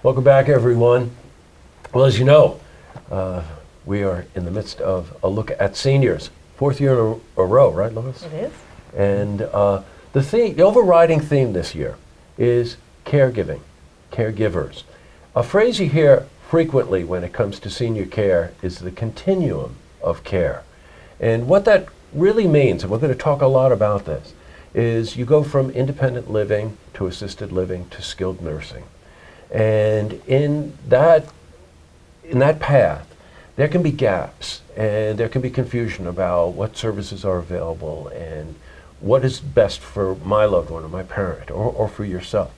Welcome back, everyone. Well, as you know, we are in the midst of a look at seniors. Fourth year in a row, right, Lois? It is. And the overriding theme this year is caregiving, caregivers. A phrase you hear frequently when it comes to senior care is the continuum of care. And what that really means, and we're going to talk a lot about this, is you go from independent living to assisted living to skilled nursing. And in that path, there can be gaps and there can be confusion about what services are available and what is best for my loved one or my parent or for yourself.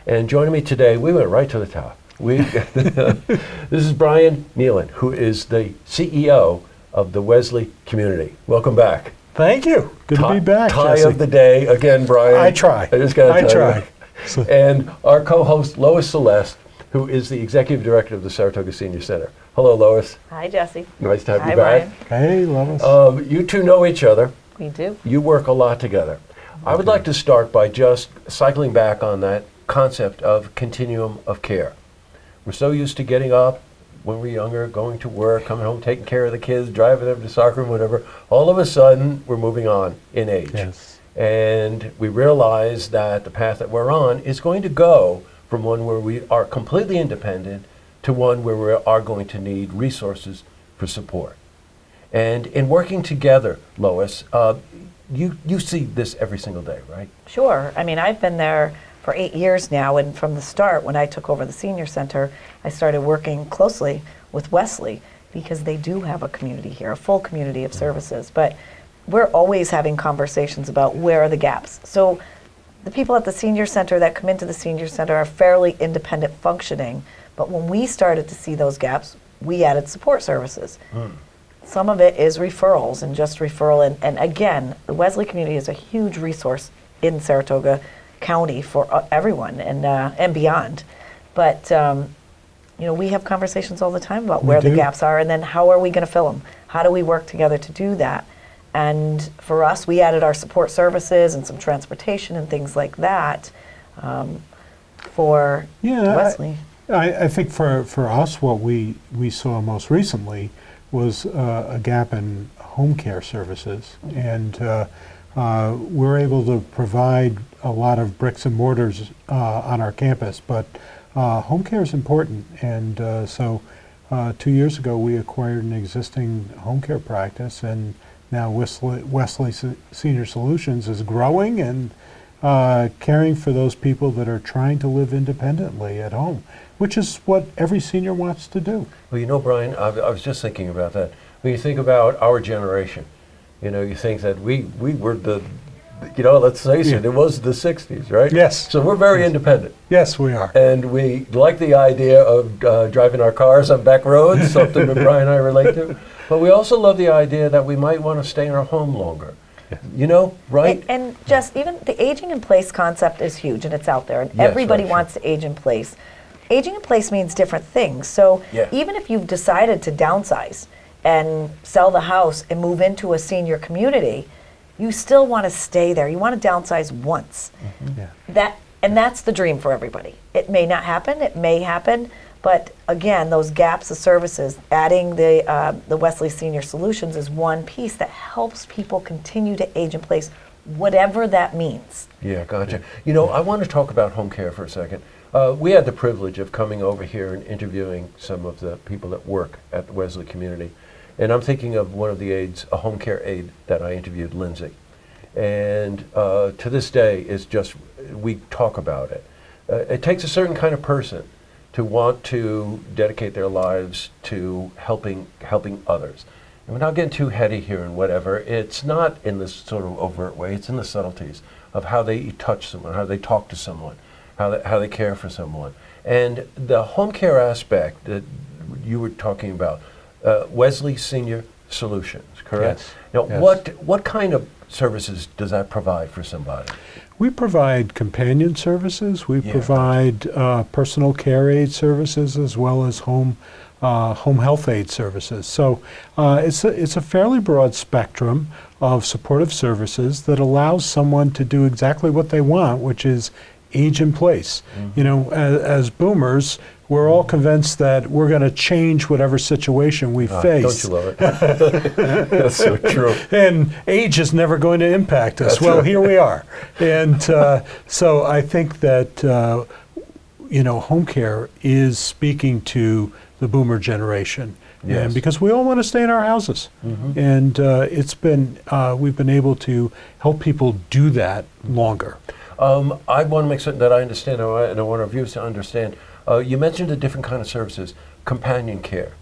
And joining me today, we went right to the top. This is Brian Nealon, who is the CEO of the Wesley Community. Welcome back. Thank you. Good to be back, Tie Jesse. of the day again, Brian. I try. I just got to tell you. So, And our co-host, Lois Celeste, who is the Executive Director of the Saratoga Senior Center. Hello, Lois. Hi, Jesse. Nice to have Hi, you back. Brian. hey, Lois. You two know each other. We do. You work a lot together. I would like to start by just cycling back on that concept of continuum of care. We're so used to getting up when we're younger, going to work, coming home, taking care of the kids, driving them to soccer and whatever. All of a sudden, we're moving on in age. Yes. And we realize that the path that we're on is going to go from one where we are completely independent to one where we are going to need resources for support. And in working together, Lois, you see this every single day, right? Sure. I mean, I've been there for 8 years now, and from the start, when I took over the senior center, I started working closely with Wesley because they do have a community here, a full community of services. But we're always having conversations about where are the gaps. So the people at the senior center that come into the senior center are fairly independent functioning, but when we started to see those gaps, we added support services. Some of it is referrals and just referral. And again, the Wesley community is a huge resource in Saratoga County for everyone and beyond. But we have conversations all the time about where the gaps are and then how are we going to fill them? How do we work together to do that? And for us, we added our support services and some transportation and things like that for Wesley. I think for us, what we saw most recently was a gap in home care services. And we're able to provide a lot of bricks and mortars on our campus, but home care is important. And so 2 years ago, we acquired an existing home care practice, and now Wesley Senior Solutions is growing and caring for those people that are trying to live independently at home, which is what every senior wants to do. Well, Brian, I was just thinking about that. When you think about our generation, you think that we were let's face it, it was the 60s, right? Yes. So we're very independent. Yes, we are. And we like the idea of driving our cars on back roads, something that Brian and I relate to. But we also love the idea that we might want to stay in our home longer. Right? And just even the aging in place concept is huge and it's out there. And everybody wants to age in place. Aging in place means different things. So even if you've decided to downsize and sell the house and move into a senior community, you still want to stay there. You want to downsize once. That's the dream for everybody. It may not happen, it may happen, but again, those gaps of services, adding the Wesley Senior Solutions is one piece that helps people continue to age in place, whatever that means. Yeah, gotcha. I want to talk about home care for a second. We had the privilege of coming over here and interviewing some of the people that work at the Wesley Community. And I'm thinking of one of the aides, a home care aide that I interviewed, Lindsay. And to this day, we talk about it. It takes a certain kind of person to want to dedicate their lives to helping others. And we're not getting too heady here and whatever. It's not in this sort of overt way. It's in the subtleties of how they touch someone, how they talk to someone, how they care for someone. And the home care aspect that you were talking about, Wesley Senior Solutions, correct? Yes. Now, what kind of services does that provide for somebody? We provide companion services. We provide personal care aid services as well as home health aid services. So it's a fairly broad spectrum of supportive services that allows someone to do exactly what they want, which is age in place. You know, as boomers, we're all convinced that we're going to change whatever situation we face. Don't you love it? That's so true. And age is never going to impact us. That's Well, right. here we are. And so I think that, you know, home care is speaking to the boomer generation. Yes. And because we all want to stay in our houses. And we've been able to help people do that longer. I want to make certain that I understand, and I want our viewers to understand. You mentioned the different kind of services, companion care.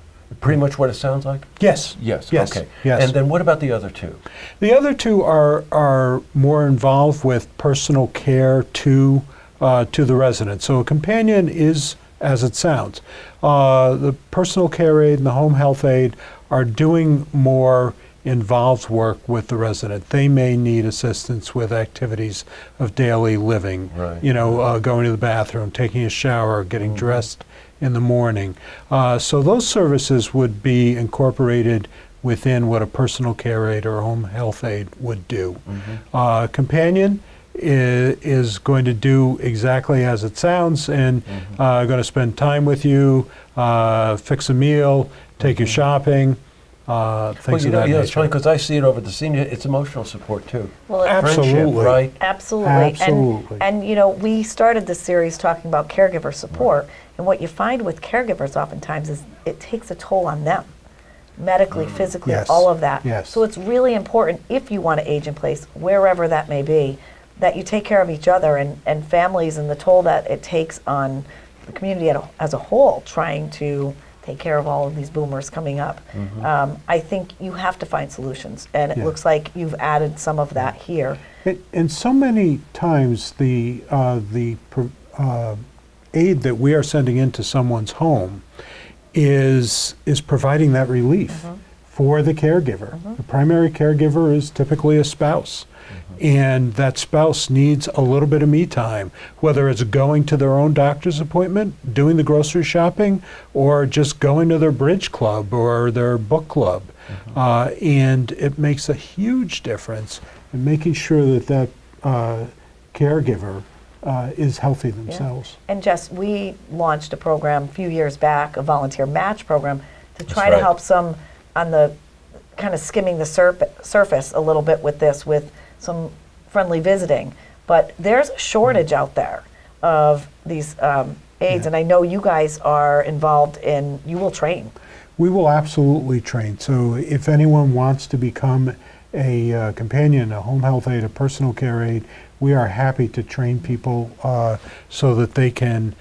Pretty much what it sounds like? Yes. Yes. Yes. Okay. Yes. And then what about the other two? The other two are more involved with personal care to the resident. So a companion is as it sounds. The personal care aide and the home health aide are doing more involved work with the resident. They may need assistance with activities of daily living, Right. you know, going to the bathroom, taking a shower, getting dressed in the morning. So those services would be incorporated within what a personal care aide or home health aide would do. Companion is going to do exactly as it sounds and going to spend time with you, fix a meal, take you shopping, things of that it's funny nature. because I see it over the senior. It's emotional support too. Well, Absolutely. Friendship, right? Absolutely. Absolutely. And you know, we started this series talking about caregiver support, and what you find with caregivers oftentimes is it takes a toll on them, medically, physically, Yes. all of that. Yes. So it's really important, if you want to age in place, wherever that may be, that you take care of each other and families and the toll that it takes on the community as a whole, trying to take care of all of these boomers coming up. I think you have to find solutions, and it Yeah. looks like you've added some of that here. And so many times the aid that we are sending into someone's home is providing that relief for the caregiver. The primary caregiver is typically a spouse. And that spouse needs a little bit of me time, whether it's going to their own doctor's appointment, doing the grocery shopping, or just going to their bridge club or their book club. And it makes a huge difference in making sure that caregiver is healthy themselves. And Jess, we launched a program a few years back, a volunteer match program, to try That's to right. help some on the kind of skimming the surface a little bit with this, with some friendly visiting. But there's a shortage out there of these aides, and I know you guys are involved in, you will train. We will absolutely train. So if anyone wants to become a companion, a home health aide, a personal care aide, we are happy to train people so that they can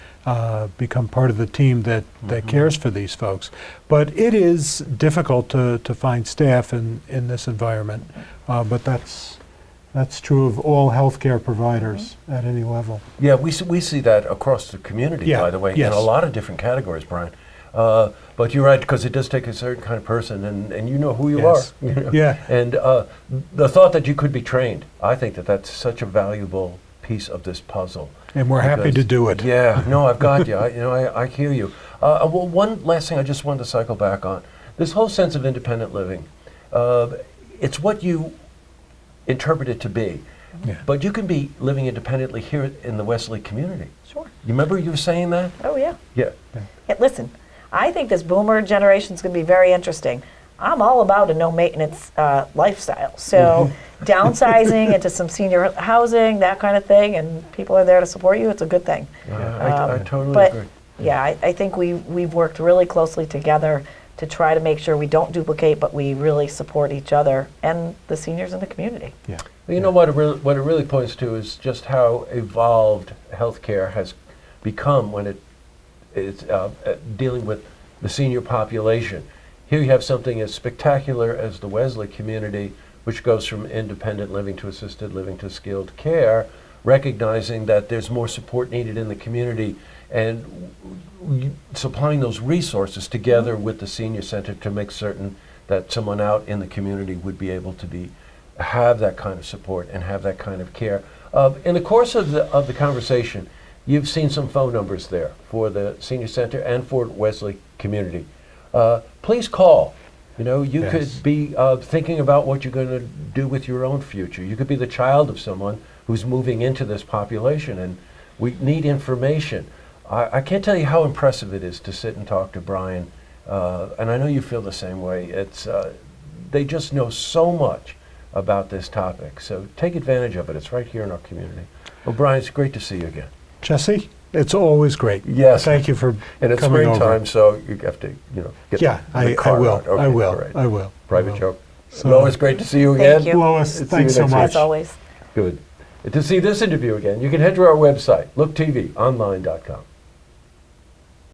become part of the team that cares for these folks. But it is difficult to find staff in this environment, but that's true of all healthcare providers at any level. Yeah, we see that across the community, Yeah, by the way, yes. in a lot of different categories, Brian. But you're right, because it does take a certain kind of person, and you know who you Yes. are. You know? Yeah. And the thought that you could be trained, I think that's such a valuable piece of this puzzle. And we're happy to do it. Yeah, no, I've got you. I hear you. Well, one last thing I just wanted to cycle back on. This whole sense of independent living, it's what you interpret it to be. Yeah. But you can be living independently here in the Wesley community. Sure. You remember you were saying that? Oh, yeah. Yeah. Listen, I think this boomer generation is going to be very interesting. I'm all about a no maintenance lifestyle. So downsizing into some senior housing, that kind of thing, and people are there to support you, it's a good thing. I totally But agree. yeah, I think we've worked really closely together to try to make sure we don't duplicate, but we really support each other and the seniors in the community. Yeah. Well, you know what it really points to is just how evolved healthcare has become when it's dealing with the senior population. Here you have something as spectacular as the Wesley community, which goes from independent living to assisted living to skilled care, recognizing that there's more support needed in the community and supplying those resources together with the senior center to make certain that someone out in the community would be able to have that kind of support and have that kind of care. In the course of the conversation, you've seen some phone numbers there for the senior center and for Wesley community. Please call. You know, you Yes. could be thinking about what you're going to do with your own future. You could be the child of someone who's moving into this population, and We need information. I can't tell you how impressive it is to sit and talk to Brian, and I know you feel the same way. They just know so much about this topic, so take advantage of it. It's right here in our community. Well, Brian, it's great to see you again. Jesse, it's always great. Yes. Thank you for And it's coming springtime, over. so you have to, get Yeah, the I car will. out. Okay, I will. all right. I will. Private I will. joke. So- Lois, great to see you again. Thank you. Lois, See you thanks so next much. As always. Good. And to see this interview again, you can head to our website, looktvonline.com.